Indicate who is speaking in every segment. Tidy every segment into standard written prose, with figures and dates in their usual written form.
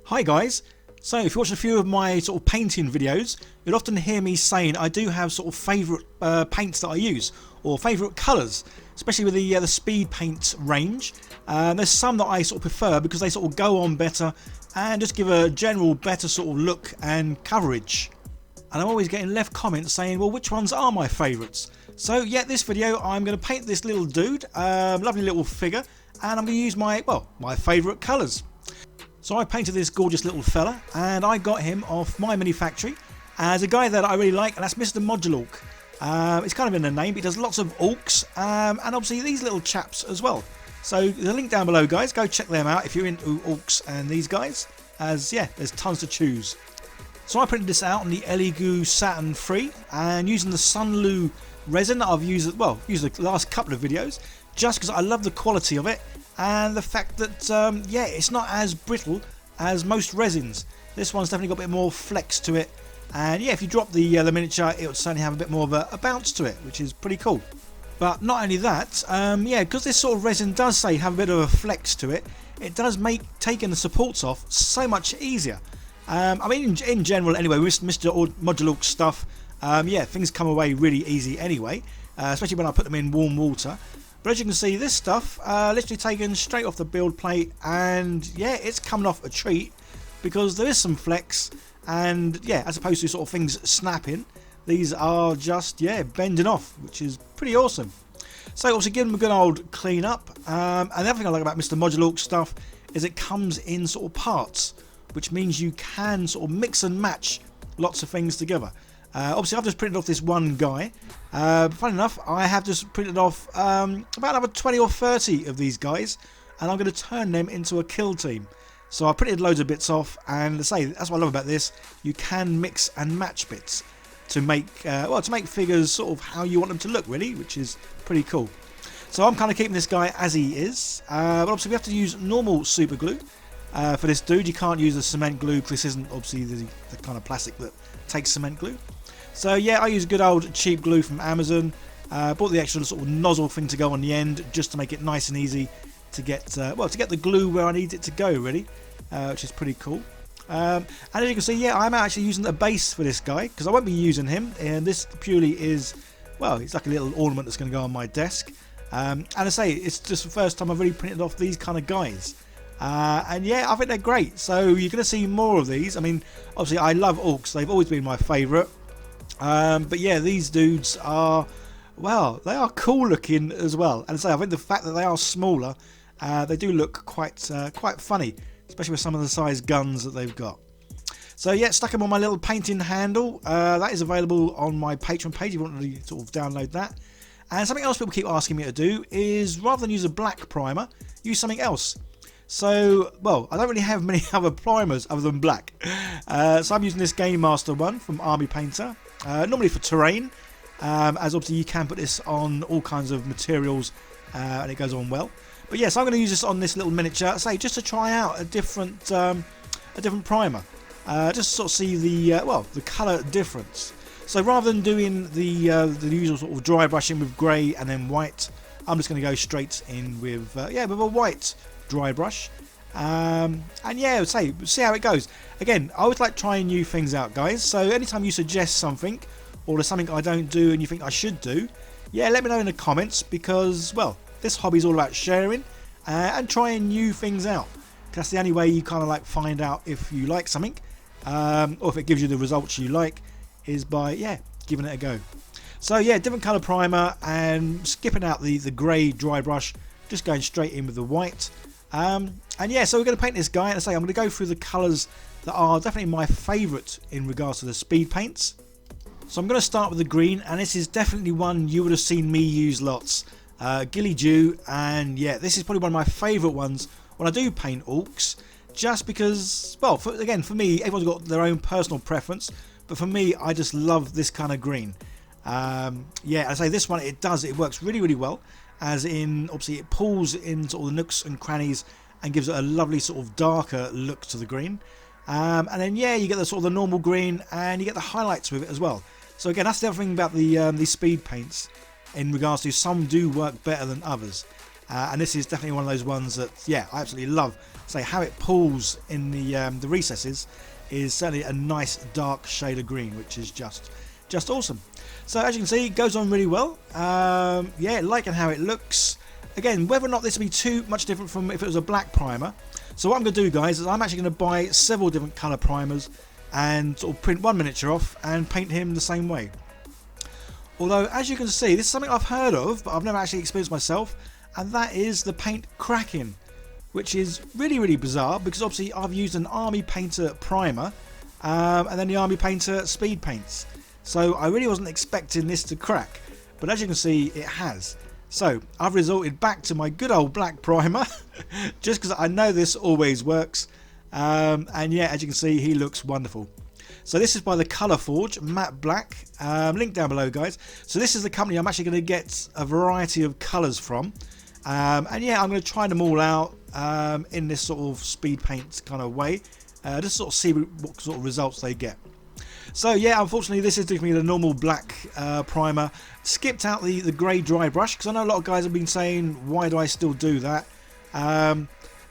Speaker 1: Hi guys, so if you watch a few of my sort of painting videos, you'll often hear me saying I do have sort of favourite paints that I use, or favourite colours, especially with the speed paint range. There's some that I sort of prefer because they sort of go on better and just give a general better sort of look and coverage. And I'm always getting left comments saying, well, which ones are my favourites? So yeah, this video I'm going to paint this little dude, lovely little figure, and I'm going to use my favourite colours. So I painted this gorgeous little fella, and I got him off my mini factory as a guy that I really like, and that's Mr. Modulork. It's kind of in the name, but he does lots of orcs, and obviously these little chaps as well. So there's a link down below, guys. Go check them out if you're into orcs and these guys, as yeah, there's tons to choose. So I printed this out on the Elegoo Saturn 3, and using the sunlu resin that I've used the last couple of videos, just because I love the quality of it and the fact that yeah, it's not as brittle as most resins. This one's definitely got a bit more flex to it, and yeah, if you drop the miniature, it would certainly have a bit more of a bounce to it, which is pretty cool. But not only that, yeah, because this sort of resin does have a bit of a flex to it, it does make taking the supports off so much easier. I mean, in general anyway, with Mr. Modulork stuff, yeah, things come away really easy anyway, especially when I put them in warm water. But as you can see, this stuff literally taken straight off the build plate, and yeah, it's coming off a treat because there is some flex, and yeah, as opposed to sort of things snapping, these are just, yeah, bending off, which is pretty awesome. So obviously give them a good old clean up, and the other thing I like about Mr. Modulork stuff is it comes in sort of parts, which means you can sort of mix and match lots of things together. Obviously I've just printed off this one guy, funny enough I have just printed off about another 20 or 30 of these guys, and I'm going to turn them into a kill team. So I printed loads of bits off, and to say, that's what I love about this, you can mix and match bits to make to make figures sort of how you want them to look, really, which is pretty cool. So I'm kind of keeping this guy as he is, but obviously we have to use normal super glue for this dude. You can't use the cement glue because this isn't obviously the kind of plastic that takes cement glue. So yeah, I use good old cheap glue from Amazon. Bought the extra sort of nozzle thing to go on the end just to make it nice and easy to get to get the glue where I need it to go, really, which is pretty cool. And as you can see, yeah, I'm actually using a base for this guy because I won't be using him, and this purely is, well, it's like a little ornament that's going to go on my desk. And I say, it's just the first time I've really printed off these kind of guys. And yeah, I think they're great. So you're going to see more of these. I mean, obviously I love orcs, they've always been my favourite. But yeah, these dudes are, well, they are cool looking as well. And so I think the fact that they are smaller, they do look quite funny, especially with some of the size guns that they've got. So yeah, stuck them on my little painting handle. That is available on my Patreon page if you want to sort of download that. And something else people keep asking me to do is, rather than use a black primer, use something else. So, well, I don't really have many other primers other than black. So I'm using this Game Master one from Army Painter, normally for terrain, as obviously you can put this on all kinds of materials and it goes on well. But yes, I'm going to use this on this little miniature, say, just to try out a different primer, just to sort of see the colour difference. So rather than doing the usual sort of dry brushing with grey and then white, I'm just going to go straight in with with a white dry brush, and yeah, see how it goes. Again, I always like trying new things out, guys, so anytime you suggest something or there's something I don't do and you think I should do, yeah, let me know in the comments, because, well, this hobby is all about sharing and trying new things out. That's the only way you kind of like find out if you like something, or if it gives you the results you like, is by, yeah, giving it a go. So yeah, different colour primer, and skipping out the grey dry brush, just going straight in with the white. And yeah, so we're going to paint this guy, and I say I'm going to go through the colours that are definitely my favourite in regards to the speed paints. So I'm going to start with the green, and this is definitely one you would have seen me use lots. Ghillie Dew, and yeah, this is probably one of my favourite ones when I do paint orcs, just because, well, for me, everyone's got their own personal preference, but for me, I just love this kind of green. Yeah, I say this one, it works really, really well, as in, obviously, it pulls in sort of the nooks and crannies and gives it a lovely sort of darker look to the green. And then, yeah, you get the sort of the normal green, and you get the highlights with it as well. So again, that's the other thing about these speed paints, in regards to some do work better than others. And this is definitely one of those ones that, yeah, I absolutely love. say how it pulls in the recesses is certainly a nice dark shade of green, which is just awesome. So as you can see, it goes on really well. Yeah, liking how it looks. Again, whether or not this will be too much different from if it was a black primer. So what I'm going to do, guys, is I'm actually going to buy several different colour primers and sort of print one miniature off and paint him the same way. Although, as you can see, this is something I've heard of, but I've never actually experienced myself, and that is the paint cracking, which is really bizarre, because obviously I've used an Army Painter primer and then the Army Painter speed paints. So I really wasn't expecting this to crack, but as you can see, it has. So I've resorted back to my good old black primer, just because I know this always works. And yeah, as you can see, he looks wonderful. So this is by the Colour Forge matte black, link down below, guys. So this is the company I'm actually going to get a variety of colours from, and yeah, I'm going to try them all out in this sort of speed paint kind of way, just sort of see what sort of results they get. So yeah, unfortunately this is definitely the normal black primer. Skipped out the grey dry brush, because I know a lot of guys have been saying, why do I still do that?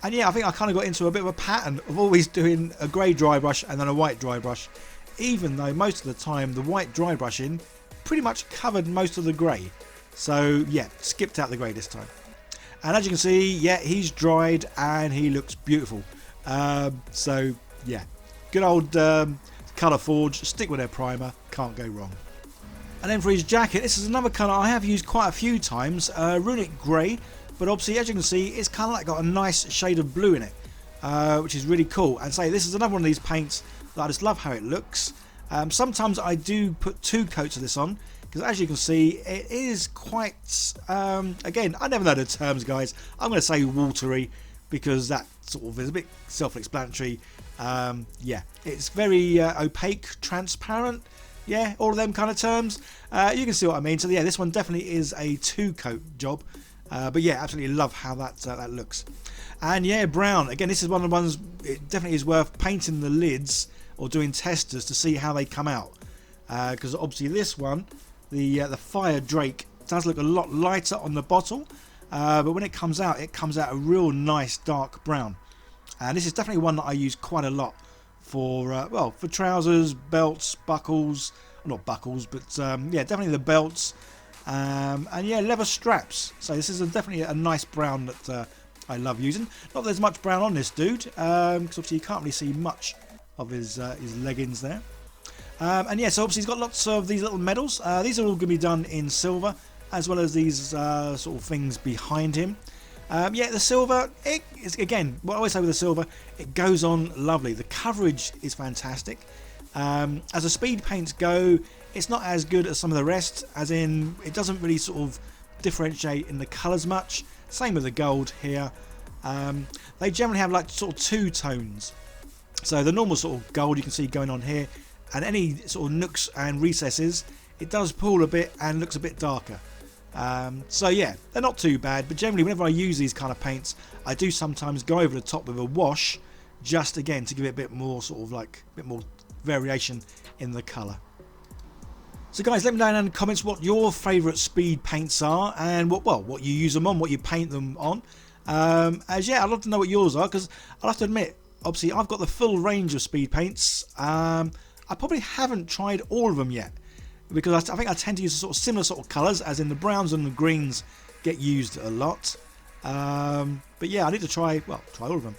Speaker 1: And yeah, I think I kind of got into a bit of a pattern of always doing a grey dry brush and then a white dry brush, even though most of the time the white dry brushing pretty much covered most of the grey. So yeah, skipped out the grey this time. And as you can see, yeah, he's dried and he looks beautiful. So yeah, good old Colour Forge, stick with their primer, can't go wrong. And then for his jacket, this is another colour I have used quite a few times, Runic Grey, but obviously as you can see, it's kind of like got a nice shade of blue in it, which is really cool. And say this is another one of these paints that I just love how it looks. Sometimes I do put 2 coats of this on, because as you can see, it is quite, again, I never know the terms, guys. I'm going to say watery, because that sort of is a bit self-explanatory. Yeah, it's very opaque, transparent, yeah, all of them kind of terms. You can see what I mean. So yeah, this one definitely is a 2-coat job, but yeah, absolutely love how that looks. And yeah, brown, again, this is one of the ones, it definitely is worth painting the lids or doing testers to see how they come out, because obviously this one, the Fire Drake, does look a lot lighter on the bottle, but when it comes out a real nice dark brown. And this is definitely one that I use quite a lot for, well, for trousers, belts, buckles, not buckles, but yeah, definitely the belts, and yeah, leather straps. So this is definitely a nice brown that I love using. Not that there's much brown on this dude, because obviously you can't really see much of his leggings there. And yeah, so obviously he's got lots of these little medals. These are all going to be done in silver, as well as these sort of things behind him. Yeah, the silver, it is, again, what I always say with the silver, it goes on lovely. The coverage is fantastic. As the speed paints go, it's not as good as some of the rest, as in it doesn't really sort of differentiate in the colours much. Same with the gold here. They generally have like sort of 2 tones. So the normal sort of gold you can see going on here, and any sort of nooks and recesses, it does pull a bit and looks a bit darker. So yeah, they're not too bad, but generally whenever I use these kind of paints, I do sometimes go over the top with a wash, just again to give it a bit more sort of like a bit more variation in the colour. So guys, let me know in the comments what your favourite speed paints are, and what you use them on, what you paint them on. As yeah, I'd love to know what yours are, because I'll have to admit, obviously I've got the full range of speed paints. I probably haven't tried all of them yet, because I think I tend to use sort of similar sort of colours, as in the browns and the greens get used a lot. But yeah, I need to try all of them.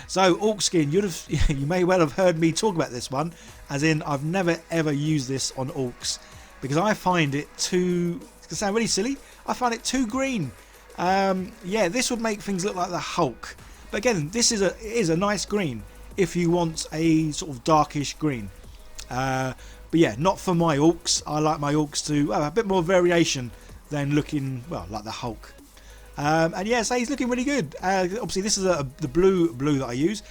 Speaker 1: So Orc Skin, you may well have heard me talk about this one, as in I've never ever used this on orcs, because I find it too, it's going to sound really silly, I find it too green. Yeah, this would make things look like the Hulk. But again, this is a nice green if you want a sort of darkish green. But yeah, not for my orcs. I like my orcs to have a bit more variation than looking, well, like the Hulk. And yeah, so he's looking really good. Obviously this is the blue that I use,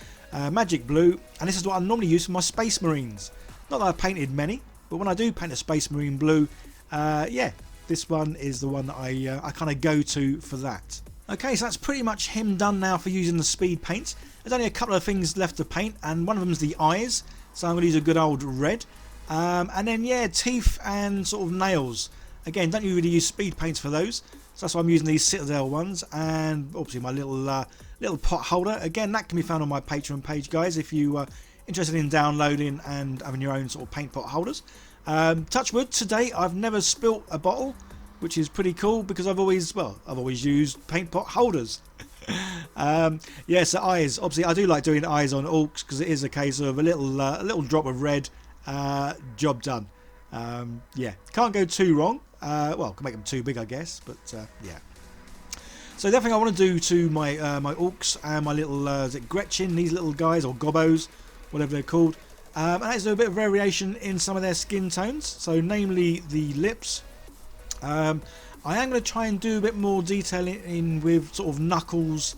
Speaker 1: magic blue, and this is what I normally use for my Space Marines. Not that I've painted many, but when I do paint a Space Marine blue, yeah, this one is the one that I kind of go to for that. Okay, so that's pretty much him done now for using the speed paints. There's only a couple of things left to paint, and one of them is the eyes, so I'm going to use a good old red. And then yeah, teeth and sort of nails. Again, don't you really use speed paints for those, so that's why I'm using these Citadel ones, and obviously my little little pot holder. Again, that can be found on my Patreon page, guys, if you are interested in downloading and having your own sort of paint pot holders. Touch wood, today I've never spilt a bottle, which is pretty cool because I've always used paint pot holders. Yeah, so eyes. Obviously, I do like doing eyes on orcs because it is a case of a little drop of red, job done. Yeah, can't go too wrong. Well, can make them too big, I guess, but yeah. So the other thing I want to do to my my orcs and my little is it Gretchen, these little guys, or Gobbos, whatever they're called, and that's a bit of variation in some of their skin tones. So namely the lips. I am going to try and do a bit more detail in with sort of knuckles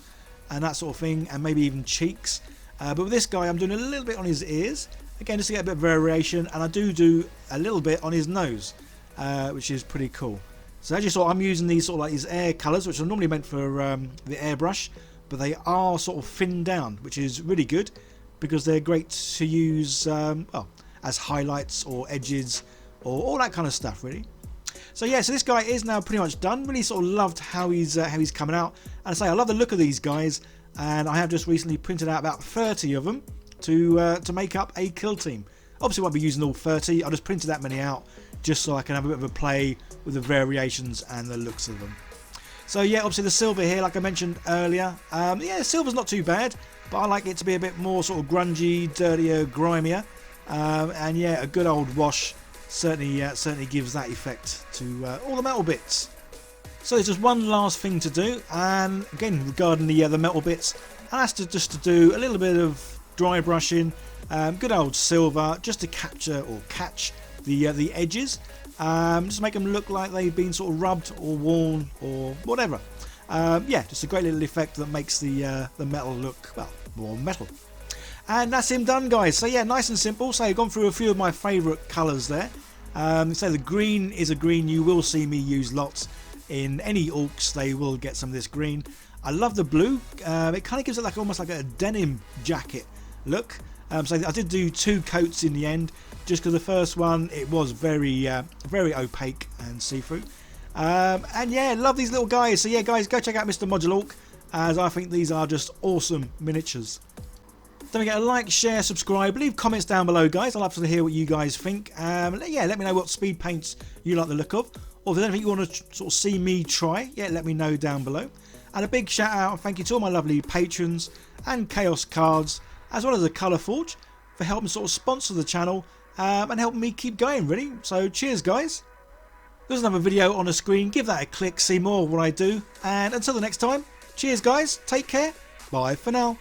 Speaker 1: and that sort of thing, and maybe even cheeks. But with this guy, I'm doing a little bit on his ears, again just to get a bit of variation, and I do a little bit on his nose, which is pretty cool. So as you saw, I'm using these sort of like these air colours, which are normally meant for the airbrush, but they are sort of thinned down, which is really good because they're great to use well, as highlights or edges or all that kind of stuff, really. So yeah, so this guy is now pretty much done. Really sort of loved how he's coming out. And I say I love the look of these guys, and I have just recently printed out about 30 of them to make up a kill team. Obviously, won't be using all 30. I just printed that many out just so I can have a bit of a play with the variations and the looks of them. So yeah, obviously the silver here, like I mentioned earlier, yeah, the silver's not too bad, but I like it to be a bit more sort of grungy, dirtier, grimier, and yeah, a good old wash certainly gives that effect to all the metal bits. So there's just one last thing to do, and again regarding the metal bits, and that's just to do a little bit of dry brushing, good old silver, just to capture or catch the edges, just make them look like they've been sort of rubbed or worn or whatever. Yeah, just a great little effect that makes the metal look, well, more metal. And that's him done, guys. So yeah, nice and simple. So I've gone through a few of my favourite colours there. So the green is a green you will see me use lots in any orcs. They will get some of this green. I love the blue. It kind of gives it like almost like a denim jacket look. So I did do 2 coats in the end, just because the first one it was very opaque and see-through. And yeah, love these little guys. So yeah, guys, go check out Mr. Modular Orc, as I think these are just awesome miniatures. Don't forget to like, share, subscribe, leave comments down below, guys. I'd love to hear what you guys think. Yeah, let me know what speed paints you like the look of, or if there's anything you want to sort of see me try. Yeah, let me know down below. And a big shout out and thank you to all my lovely patrons and Chaos Cards, as well as the Colour Forge, for helping sort of sponsor the channel and helping me keep going, really. So cheers, guys. There's another video on the screen. Give that a click, see more of what I do. And until the next time, cheers, guys. Take care. Bye for now.